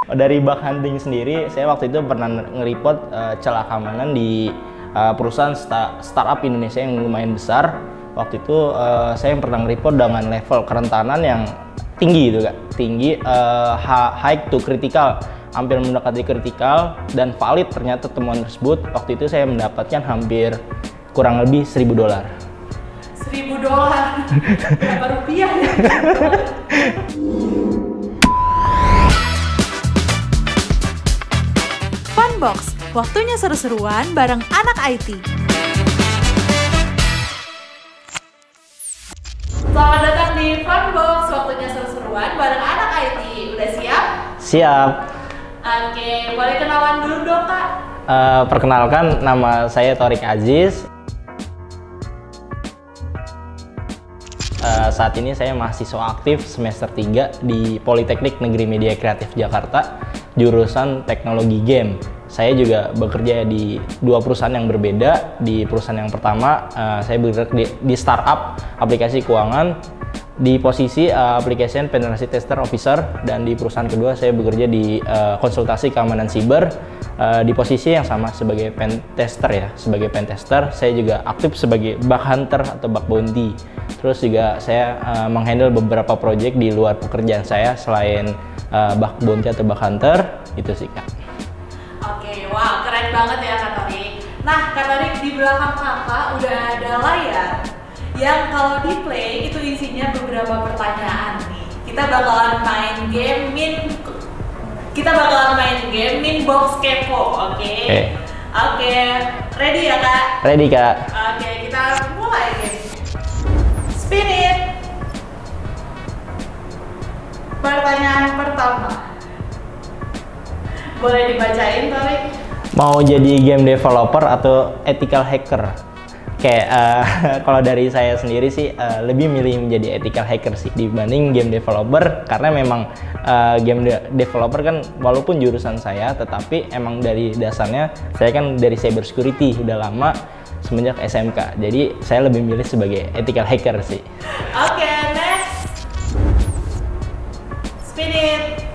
Dari bug hunting sendiri, saya waktu itu pernah nge-report celah keamanan di perusahaan startup Indonesia yang lumayan besar. Waktu itu saya pernah nge-report dengan level kerentanan yang tinggi gitu Kak. Tinggi, high to critical, hampir mendekati critical dan valid ternyata temuan tersebut. Waktu itu saya mendapatkan hampir kurang lebih $1.000. $1.000? Berapa rupiah ya? Funbox, waktunya seru-seruan bareng anak IT. Selamat datang di Funbox, waktunya seru-seruan bareng anak IT. Udah siap? Siap. Oke, boleh kenalan dulu dong Kak? Perkenalkan, nama saya Thorik Aziz. Saat ini saya mahasiswa aktif semester 3 di Politeknik Negeri Media Kreatif Jakarta, jurusan teknologi game. Saya juga bekerja di dua perusahaan yang berbeda. Di perusahaan yang pertama, saya bergerak di startup aplikasi keuangan di posisi application penetration tester officer, dan di perusahaan kedua saya bekerja di konsultasi keamanan siber di posisi yang sama sebagai pen tester ya. Sebagai pen tester, saya juga aktif sebagai bug hunter atau bug bounty. Terus juga saya menghandle beberapa project di luar pekerjaan saya selain bug bounty atau bug hunter. Itu sih Kak. Oke, wah keren banget ya Kak Thorik. Nah Kak Thorik, di belakang Kakak udah ada layar yang kalau di play itu isinya beberapa pertanyaan nih. Kita bakalan main game Minbox Kepo, oke? Oke, ready ya Kak? Ready Kak. Oke, kita mulai game. Spin it. Pertanyaan pertama, boleh dibacain Thorik? Mau jadi game developer atau ethical hacker? Kayak kalau dari saya sendiri sih lebih milih menjadi ethical hacker sih dibanding game developer, karena memang game developer kan walaupun jurusan saya, tetapi emang dari dasarnya saya kan dari cyber security udah lama semenjak SMK. Jadi saya lebih milih sebagai ethical hacker sih. Oke, next. Spin it.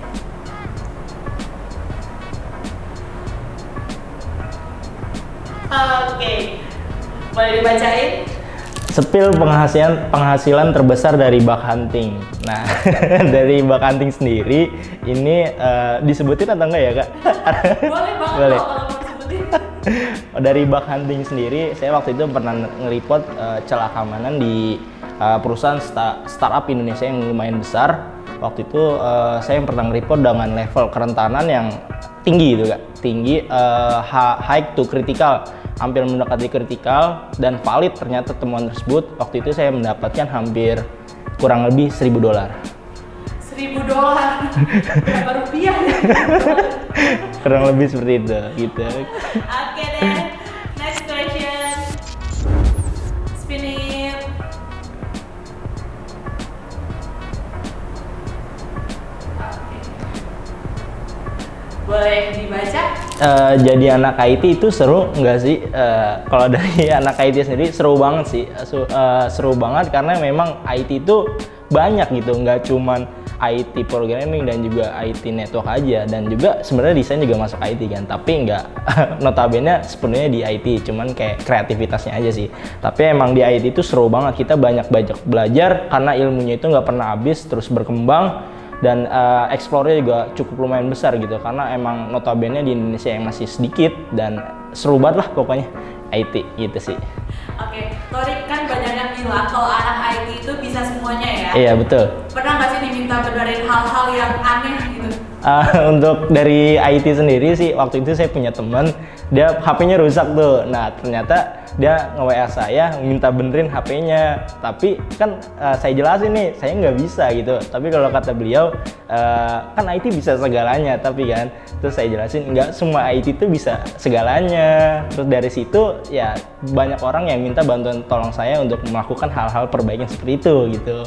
Oke. Boleh dibacain? Spill penghasilan terbesar dari bug hunting. Nah, dari bug hunting sendiri ini disebutin atau enggak ya Kak? Boleh banget. Boleh. Kalau mau disebutin. Dari bug hunting sendiri, saya waktu itu pernah nge-report celah keamanan di perusahaan startup Indonesia yang lumayan besar. Waktu itu saya pernah nge-report dengan level kerentanan yang tinggi gitu Kak. Tinggi, high to critical, hampir mendekati critical dan valid ternyata temuan tersebut. Waktu itu saya mendapatkan hampir kurang lebih $1.000. $1.000? Berapa rupiah ya? Kurang lebih seperti itu gitu. Oke deh, next question. Spin it. Oke. Boleh dibaca? Jadi anak IT itu seru nggak sih? Kalau dari anak IT sendiri seru banget sih, seru banget karena memang IT itu banyak gitu, nggak cuman IT programming dan juga IT network aja, dan juga sebenarnya desain juga masuk IT kan, tapi nggak notabene sepenuhnya di IT, cuman kayak kreativitasnya aja sih. Tapi emang di IT itu seru banget, kita banyak belajar karena ilmunya itu nggak pernah habis, terus berkembang. Dan explore-nya juga cukup lumayan besar gitu, karena emang notabene di Indonesia yang masih sedikit, dan seru banget lah pokoknya IT gitu sih. Oke, Thorik, kan banyak yang bilang kalau anak IT itu bisa semuanya ya? Iya betul. Pernah nggak sih diminta benerin hal-hal yang aneh gitu? Untuk dari IT sendiri sih, waktu itu saya punya teman, dia HP-nya rusak tuh. Nah ternyata dia nge-WA saya minta benerin HP-nya, tapi kan saya jelasin nih, saya nggak bisa gitu. Tapi kalau kata beliau, kan IT bisa segalanya, tapi kan terus saya jelasin nggak semua IT itu bisa segalanya. Terus dari situ ya banyak orang yang minta bantuan tolong saya untuk melakukan hal-hal perbaikan seperti itu gitu.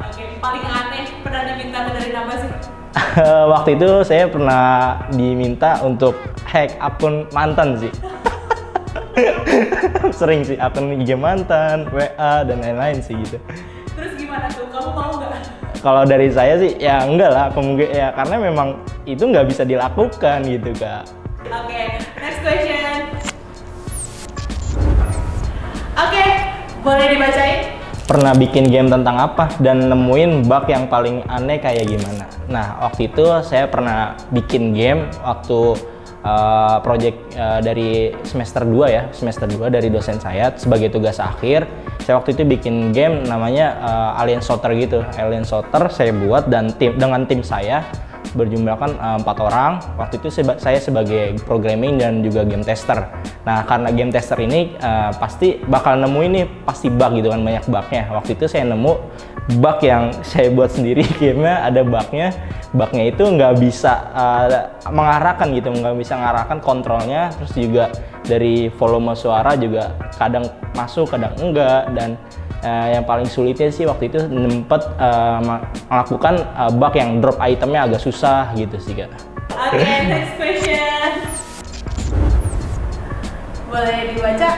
Oke, paling aneh pernah diminta benerin apa sih? Waktu itu saya pernah diminta untuk hack akun mantan sih. Sering sih akun IG mantan, WA dan lain-lain sih gitu. Terus gimana tuh? Kamu mau nggak? Kalau dari saya sih ya enggak lah, ya karena memang itu nggak bisa dilakukan gitu Kak. Oke, next question. Oke, boleh dibacain? Pernah bikin game tentang apa dan nemuin bug yang paling aneh kayak gimana? Nah, waktu itu saya pernah bikin game waktu project dari semester 2 ya, semester 2 dari dosen saya sebagai tugas akhir. Saya waktu itu bikin game namanya Alien Shooter gitu. Alien Shooter saya buat dan dengan tim saya berjumlahkan 4 orang. Waktu itu saya sebagai programming dan juga game tester. Nah, karena game tester ini pasti bakal nemu ini pasti bug gitu kan, banyak bugnya. Waktu itu saya nemu bug yang saya buat sendiri, gamenya ada bugnya itu nggak bisa mengarahkan gitu, nggak bisa mengarahkan kontrolnya, terus juga dari volume suara juga kadang masuk kadang enggak, dan yang paling sulitnya sih waktu itu melakukan bug yang drop itemnya agak susah gitu sih Kak. Oke, next question. Boleh dibaca?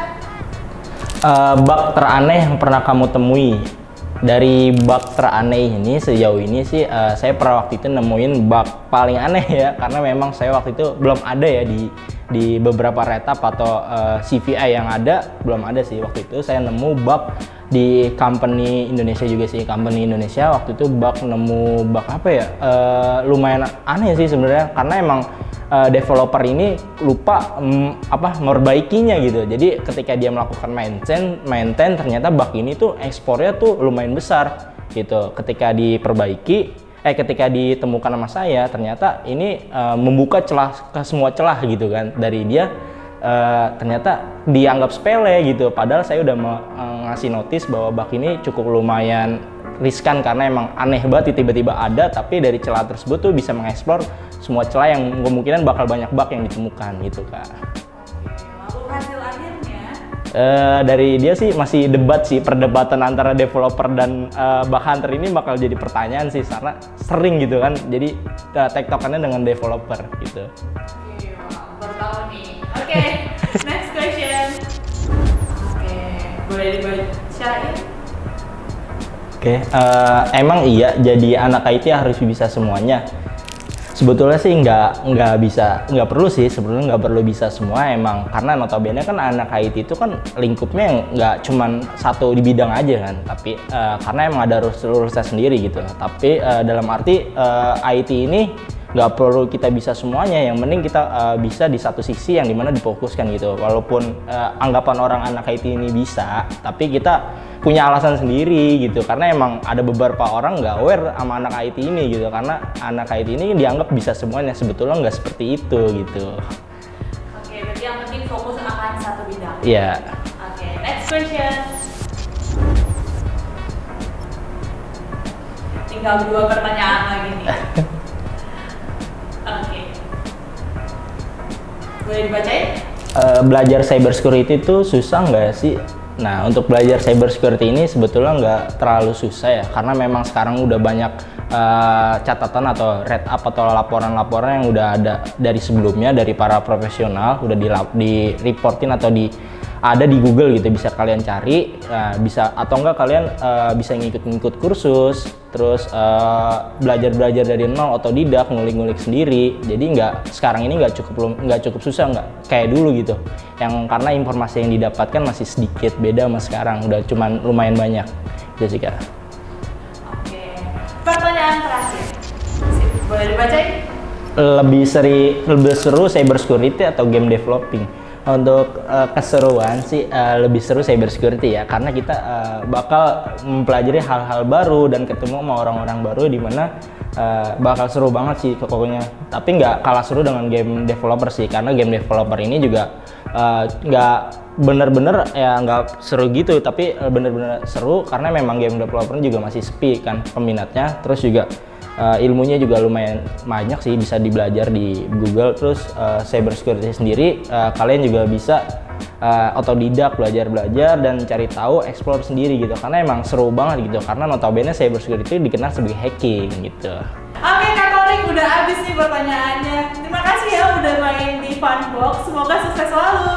Bug teraneh yang pernah kamu temui. Dari bug teraneh ini sejauh ini sih saya pernah waktu itu nemuin bug paling aneh ya, karena memang saya waktu itu belum ada ya di beberapa retap atau CVI yang ada, belum ada sih waktu itu. Saya nemu bug di company Indonesia juga sih, company Indonesia waktu itu nemu bug apa ya, lumayan aneh sih sebenarnya, karena emang developer ini lupa meperbaikinya gitu. Jadi ketika dia melakukan maintain ternyata bug ini tuh ekspornya tuh lumayan besar gitu. Ketika ketika ditemukan sama saya, ternyata ini membuka celah ke semua celah gitu kan. Dari dia ternyata dianggap sepele gitu, padahal saya udah ngasih notice bahwa bug ini cukup lumayan riskan karena emang aneh banget tiba-tiba ada, tapi dari celah tersebut tuh bisa mengeksplor semua celah yang kemungkinan bakal banyak bug yang ditemukan gitu Kak. Lalu hasil akhirnya? Dari dia sih masih debat sih, perdebatan antara developer dan bug hunter ini bakal jadi pertanyaan sih, karena sering gitu kan, jadi tektokannya dengan developer gitu. Oke, baru tahu nih. Oke, next question. Oke, boleh dibacain? Oke, emang iya jadi anak IT harus bisa semuanya? Sebetulnya sih nggak perlu sih, sebetulnya nggak perlu bisa semua emang, karena notabene kan anak IT itu kan lingkupnya nggak cuman satu di bidang aja kan, tapi karena emang ada rules-rulesnya sendiri gitu. Tapi dalam arti IT ini nggak perlu kita bisa semuanya, yang penting kita bisa di satu sisi yang dimana difokuskan gitu. Walaupun anggapan orang anak IT ini bisa, tapi kita punya alasan sendiri gitu, karena emang ada beberapa orang nggak aware sama anak IT ini gitu, karena anak IT ini dianggap bisa semuanya, sebetulnya nggak seperti itu gitu. Oke, berarti yang penting fokus akan satu bidang. Iya. Oke, next question. Tinggal 2 pertanyaan lagi nih. Oke. Boleh dibacain? Belajar cybersecurity itu susah nggak sih? Nah, untuk belajar cybersecurity ini sebetulnya nggak terlalu susah ya, karena memang sekarang udah banyak catatan atau read up atau laporan-laporan yang udah ada dari sebelumnya dari para profesional, udah di reportin atau ada di Google gitu, bisa kalian cari, bisa atau enggak kalian bisa ngikut kursus, terus belajar dari nol, otodidak, ngulik-ngulik sendiri. Jadi sekarang ini nggak cukup susah, nggak kayak dulu gitu, yang karena informasi yang didapatkan masih sedikit, beda sama sekarang, udah cuman lumayan banyak. Jessica. Oke, pertanyaan terakhir, boleh dibacain? Lebih seru cybersecurity atau game developing? Untuk keseruan sih lebih seru cybersecurity ya, karena kita bakal mempelajari hal-hal baru dan ketemu sama orang-orang baru, di mana bakal seru banget sih pokoknya. Tapi nggak kalah seru dengan game developer sih, karena game developer ini juga nggak bener-bener ya nggak seru gitu, tapi bener-bener seru karena memang game developer juga masih sepi kan peminatnya, terus juga ilmunya juga lumayan banyak sih, bisa dibelajar di Google. Terus cybersecurity sendiri kalian juga bisa otodidak, belajar dan cari tahu, explore sendiri gitu, karena emang seru banget gitu, karena notabene cybersecurity dikenal sebagai hacking gitu. Oke Kak Torik, udah habis nih pertanyaannya. Terima kasih ya udah main di Funbox, semoga sukses selalu.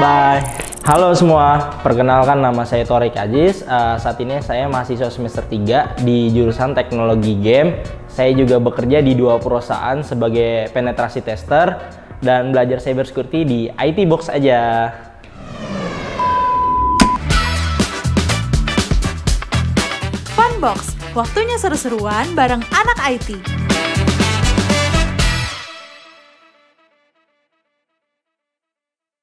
Bye. Halo semua, perkenalkan nama saya Torik Aziz. Saat ini saya mahasiswa semester 3 di jurusan teknologi game. Saya juga bekerja di 2 perusahaan sebagai penetrasi tester dan belajar cybersecurity di IT Box aja. Funbox, waktunya seru-seruan bareng anak IT.